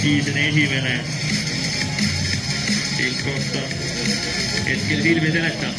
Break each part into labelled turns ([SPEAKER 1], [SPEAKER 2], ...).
[SPEAKER 1] Matiisen esimene kohta hetkel silmi seleta.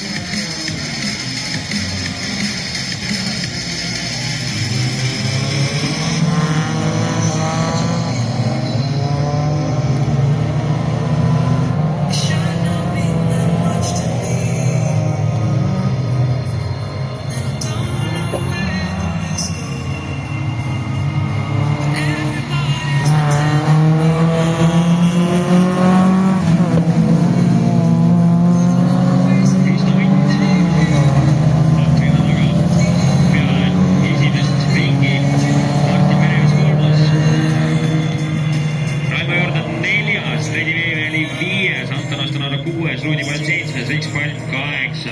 [SPEAKER 1] Ruudi Pall 7, Riks Pall 8.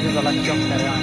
[SPEAKER 2] Nüüd oleks Jokter jah.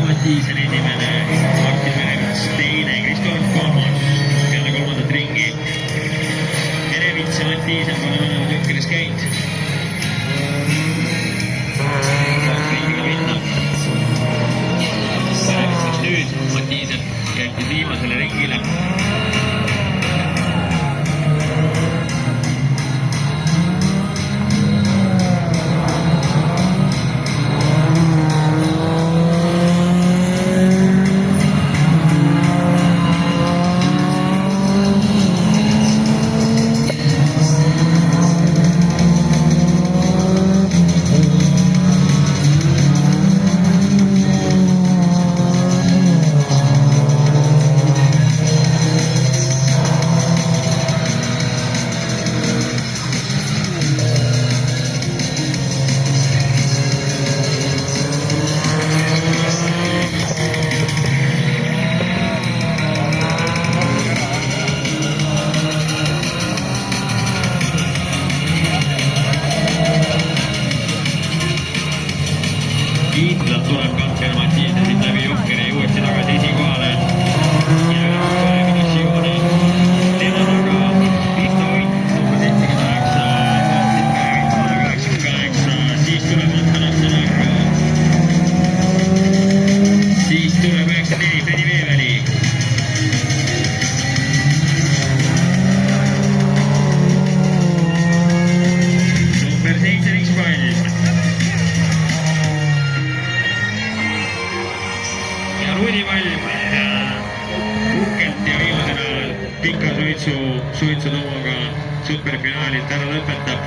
[SPEAKER 1] Matiisen esimene, Martin Merevits teine, Kristof kolmas peale kolmandat ringi. Merevits ja Matiisen pole mõlemad jõhkeres käinud. Saaks ringiga minna. Merevits läks nüüd, Matiisen jättis viimasele ringile. Kindlalt tuleb Katrin Matiisen siit läbi Jokkeri uuesti tagasi esikohale. Ja kohe finishioone. Tema taga Kristo Vint, number 78, 88, siis tuleb Anton Atsenar. Siis tuleb 94 Fredi Veeväli. Number 7 Riks Pall. Ruudi Pall uhkelt ja viimasena pika suitsutooga superfinaalit ära lõpetab.